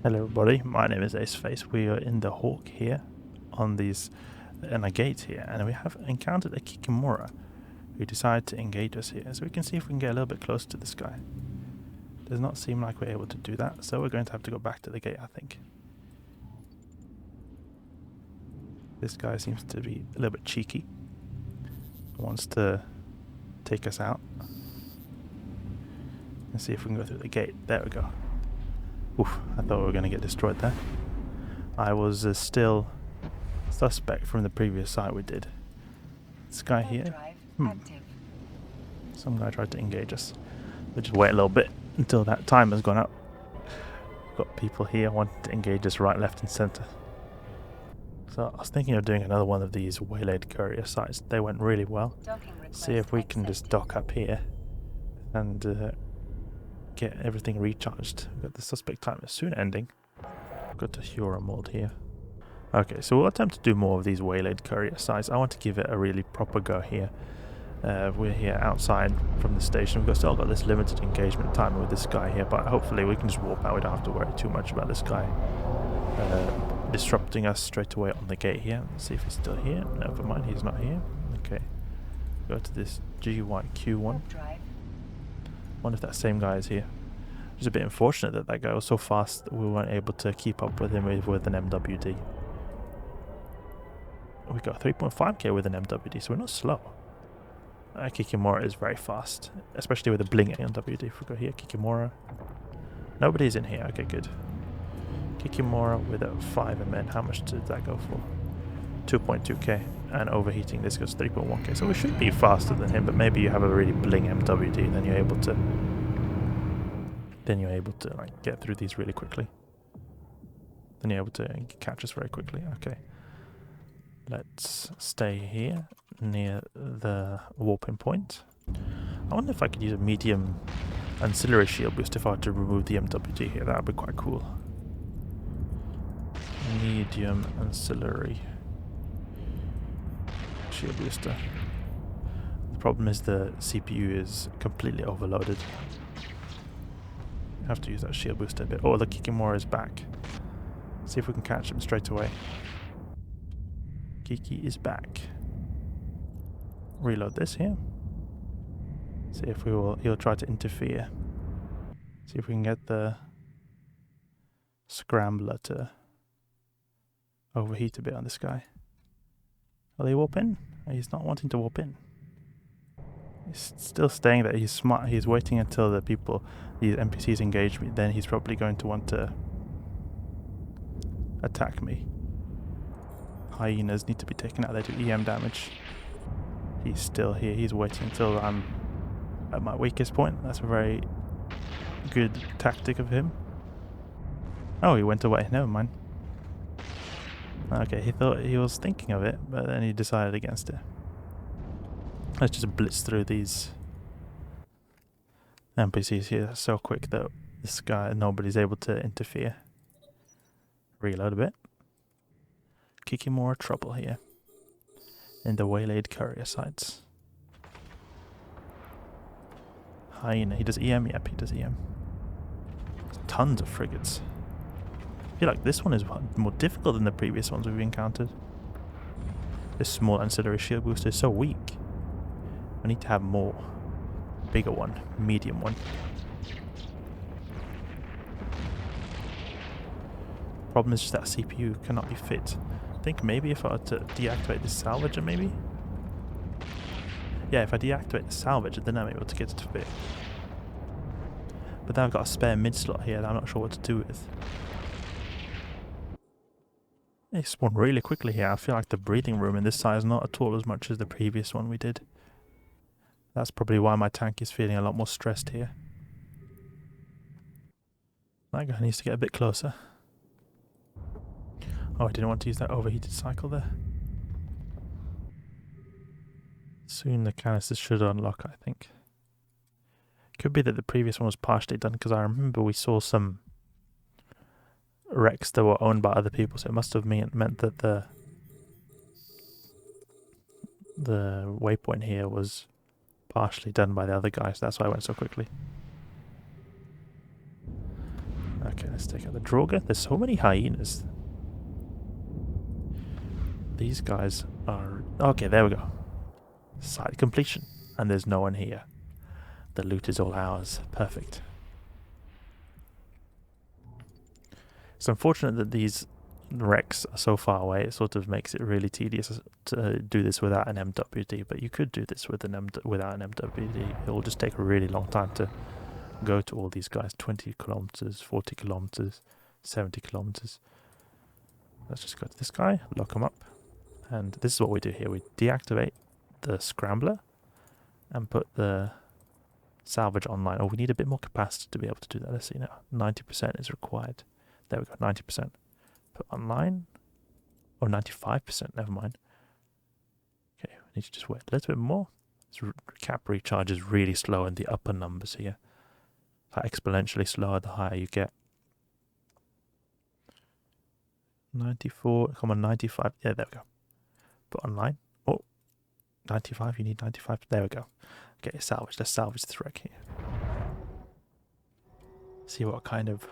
Hello everybody, my name is Aceface. We are in the Hawk here on a gate here, and we have encountered a Kikimora who decided to engage us here. So we can see if we can get a little bit closer to this guy. Does not seem like we're able to do that, so we're going to have to go back to the gate, I think. This guy seems to be a little bit cheeky. Wants to take us out. Let's see if we can go through the gate. There we go. Oof, I thought we were going to get destroyed there. I was still suspect from the previous site we did. This guy here. Some guy tried to engage us. We'll just wait a little bit until that time has gone up. Got people here wanting to engage us right, left and centre. So I was thinking of doing another one of these Waylaid courier sites. They went really well. See if we can just dock up here and get everything recharged. We've got the suspect timer soon ending. Got the Hura mold here. Okay, so we'll attempt to do more of these Waylaid courier sites. I want to give it a really proper go here. We're here outside from the station. We've still got this limited engagement timer with this guy here, but hopefully we can just warp out. We don't have to worry too much about this guy disrupting us straight away on the gate here. Let's see if he's still here. Never mind, he's not here. Okay. Go to this GYQ1. Wonder if that same guy is here. It's a bit unfortunate that that guy was so fast that we weren't able to keep up with him with an MWD. We got 3.5k with an MWD, so we're not slow. Kikimora is very fast, especially with a bling MWD. If we go here, Kikimora. Nobody's in here. Okay, good. Kikimora with a 5 MN. How much did that go for? 2.2k. And overheating, this goes 3.1k. So we should be faster than him, but maybe you have a really bling MWD, then you're able to like get through these really quickly. Then you're able to catch us very quickly. Okay. Let's stay here near the warping point. I wonder if I could use a medium ancillary shield boost if I were to remove the MWD here. That would be quite cool. Medium ancillary shield booster. The problem is the CPU is completely overloaded. Have to use that shield booster a bit. Oh, the Kikimora is back. See if we can catch him straight away. Kiki is back. Reload this here. See if he'll try to interfere. See if we can get the Scrambler to overheat a bit on this guy. Will he warp in? He's not wanting to warp in. He's still staying there. He's smart. He's waiting until these NPCs engage me. Then he's probably going to want to attack me. Hyenas need to be taken out. They do EM damage. He's still here. He's waiting until I'm at my weakest point. That's a very good tactic of him. Oh, he went away. Never mind. Okay, he thought he was thinking of it, but then he decided against it. Let's just blitz through these NPCs here so quick that this guy, nobody's able to interfere. Reload a bit. Kicking more trouble here in the Waylaid courier sites. Hyena, he does EM? Yep, he does EM. There's tons of frigates. I feel like this one is more difficult than the previous ones we've encountered. This small ancillary shield booster is so weak. We need to have more. Bigger one, medium one. Problem is just that CPU cannot be fit. I think maybe if I were to deactivate the Salvager, maybe? Yeah, if I deactivate the Salvager, then I'm able to get it to fit. But then I've got a spare mid slot here that I'm not sure what to do with. They spawn really quickly here. I feel like the breathing room in this side is not at all as much as the previous one we did. That's probably why my tank is feeling a lot more stressed here. That guy needs to get a bit closer. Oh, I didn't want to use that overheated cycle there. Soon the canisters should unlock, I think. Could be that the previous one was partially done, because I remember we saw some wrecks that were owned by other people, so it must have meant that the waypoint here was partially done by the other guys. That's why I went so quickly. Okay, Let's take out the Draugr. There's so many hyenas. These guys are... Okay, there we go. Side completion. And there's no one here. The loot is all ours. Perfect. It's unfortunate that these wrecks are so far away. It sort of makes it really tedious to do this without an MWD, but you could do this with without an MWD. It will just take a really long time to go to all these guys. 20 kilometers, 40 kilometers, 70 kilometers. Let's just go to this guy, lock him up. And this is what we do here. We deactivate the Scrambler and put the salvage online. Oh, we need a bit more capacity to be able to do that. Let's see now. 90% is required. There we go, 90%. Put online. Oh, 95%, never mind. Okay, we need to just wait a little bit more. This cap recharge is really slow in the upper numbers here. Exponentially slower the higher you get. 94, come on, 95. Yeah, there we go. Put online. Oh, 95, you need 95. There we go. Okay, salvage. Let's salvage this wreck here. See what kind of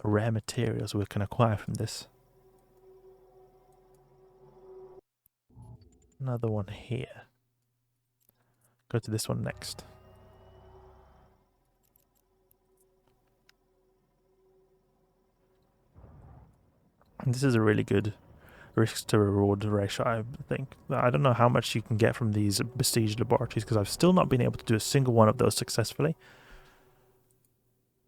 rare materials we can acquire from this. Another one here. Go to this one next. And this is a really good risk to reward ratio, I think. I don't know how much you can get from these besieged laboratories because I've still not been able to do a single one of those successfully.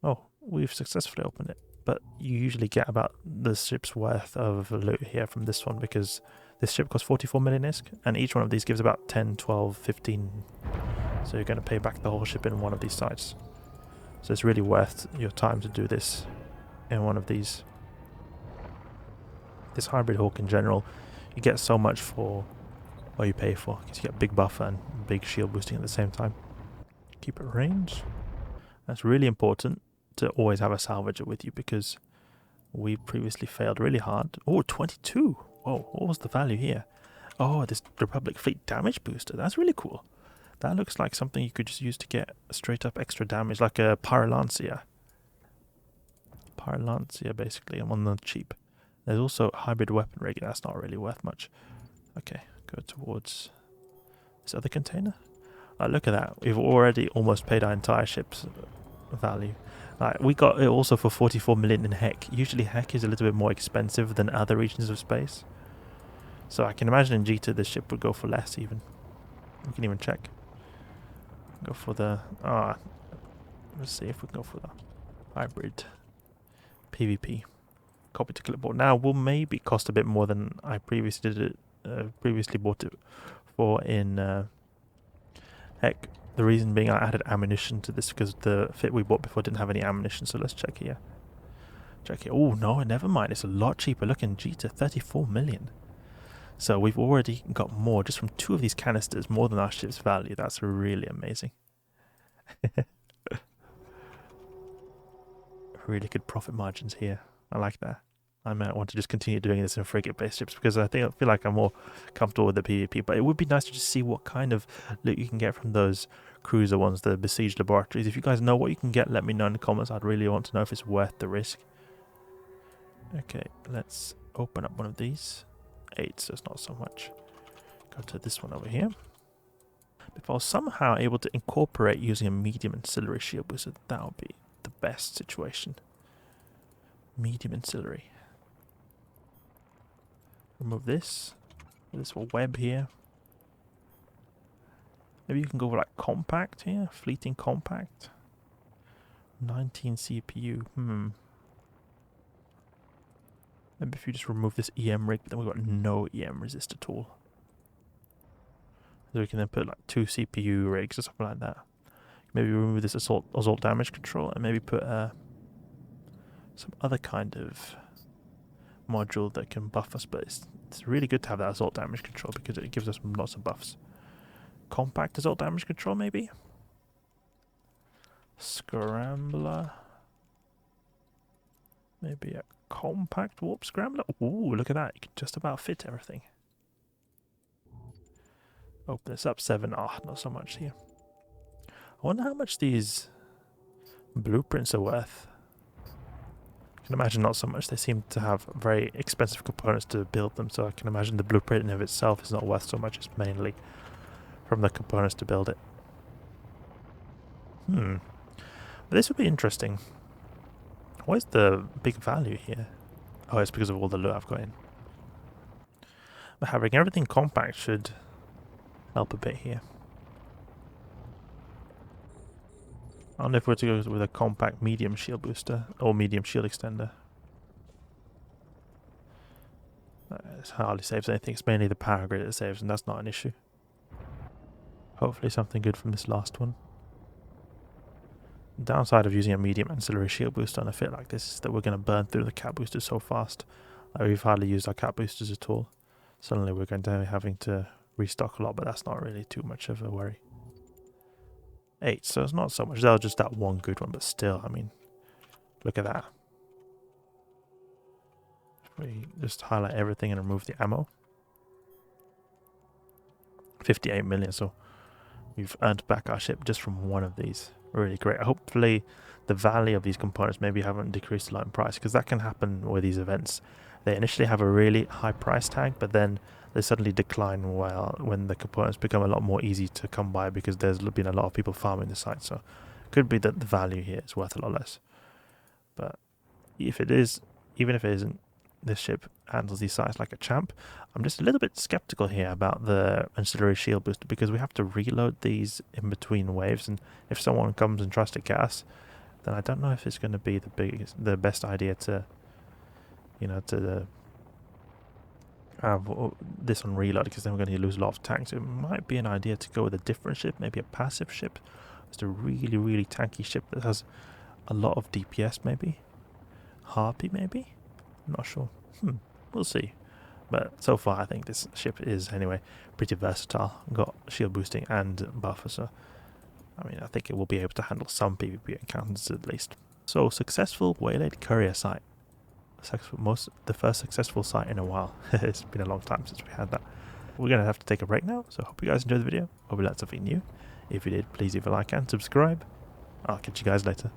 Oh, we've successfully opened it. But you usually get about the ship's worth of loot here from this one because this ship costs 44 million ISK and each one of these gives about 10, 12, 15. So you're going to pay back the whole ship in one of these sites. So it's really worth your time to do this in one of these. This hybrid hawk in general, you get so much for what you pay for because you get big buffer and big shield boosting at the same time. Keep it range. That's really important to always have a salvager with you because we previously failed really hard. Oh, 22! Whoa, what was the value here? Oh, this Republic Fleet damage booster. That's really cool. That looks like something you could just use to get straight up extra damage, like a Pyrolancer. Pyrolancer, basically. I'm on the cheap. There's also hybrid weapon rig. That's not really worth much. Okay, go towards this other container. Look at that. We've already almost paid our entire ship's value. We got it also for 44 million in Heck. Usually Heck is a little bit more expensive than other regions of space. So I can imagine in G2 this ship would go for less even. We can even check. Go for the... let's see if we can go for the hybrid PvP. Copy to clipboard. Now will maybe cost a bit more than I previously did it. Previously bought it for in Heck. The reason being I added ammunition to this because the fit we bought before didn't have any ammunition. So let's check here. Check here. Oh no, never mind. It's a lot cheaper. Look in G2, 34 million. So we've already got more just from 2 of these canisters, more than our ship's value. That's really amazing. Really good profit margins here. I like that. I might want to just continue doing this in frigate-based ships because I feel like I'm more comfortable with the PvP. But it would be nice to just see what kind of loot you can get from those cruiser ones, the besieged laboratories. If you guys know what you can get, let me know in the comments. I'd really want to know if it's worth the risk. Okay, let's open up one of these. 8, so it's not so much. Go to this one over here. If I was somehow able to incorporate using a medium ancillary shield booster, that would be the best situation. Medium ancillary. Remove this. This web here. Maybe you can go for like compact here. Fleeting compact. 19 CPU. Maybe if you just remove this EM rig, but then we've got no EM resist at all. So we can then put like 2 CPU rigs or something like that. Maybe remove this assault damage control and maybe put some other kind of module that can buff us, but it's really good to have that assault damage control because it gives us lots of buffs. Compact assault damage control maybe? Scrambler. Maybe a compact warp scrambler? Ooh, look at that. You can just about fit everything. Open this up, 7. Not so much here. I wonder how much these blueprints are worth. I can imagine not so much. They seem to have very expensive components to build them, so I can imagine the blueprint in of itself is not worth so much. It's mainly from the components to build it. But this would be interesting. What is the big value here? Oh, it's because of all the loot I've got in. But having everything compact should help a bit here. I don't know if we're to go with a compact medium shield booster or medium shield extender. It hardly saves anything. It's mainly the power grid that saves, and that's not an issue. Hopefully something good from this last one. The downside of using a medium ancillary shield booster on a fit like this is that we're going to burn through the cap boosters so fast. Like, we've hardly used our cap boosters at all. Suddenly we're going to be having to restock a lot, but that's not really too much of a worry. 8, so it's not so much. That was just that one good one, but still, I mean, look at that. If we just highlight everything and remove the ammo. 58 million, so we've earned back our ship just from one of these. Really great. Hopefully the value of these components maybe haven't decreased a lot in price, because that can happen with these events. They initially have a really high price tag, but then they suddenly decline when the components become a lot more easy to come by, because there's been a lot of people farming the site. So it could be that the value here is worth a lot less. But if it is, even if it isn't, this ship handles these sites like a champ. I'm just a little bit skeptical here about the ancillary shield booster, because we have to reload these in between waves, and if someone comes and tries to gas, then I don't know if it's going to be the best idea to, you know, to have this on reload, because then we're going to lose a lot of tanks. It might be an idea to go with a different ship, maybe a passive ship. Just a really, really tanky ship that has a lot of DPS, maybe. Harpy, maybe? I'm not sure. We'll see. But so far, I think this ship is, anyway, pretty versatile. Got shield boosting and buffer, so I mean, I think it will be able to handle some PvP encounters at least. So, successful Waylaid courier site. The first successful site in a while. It's been a long time since we had that. We're going to have to take a break now, so I hope you guys enjoyed the video. Hope you learned something new. If you did, please leave a like and subscribe. I'll catch you guys later.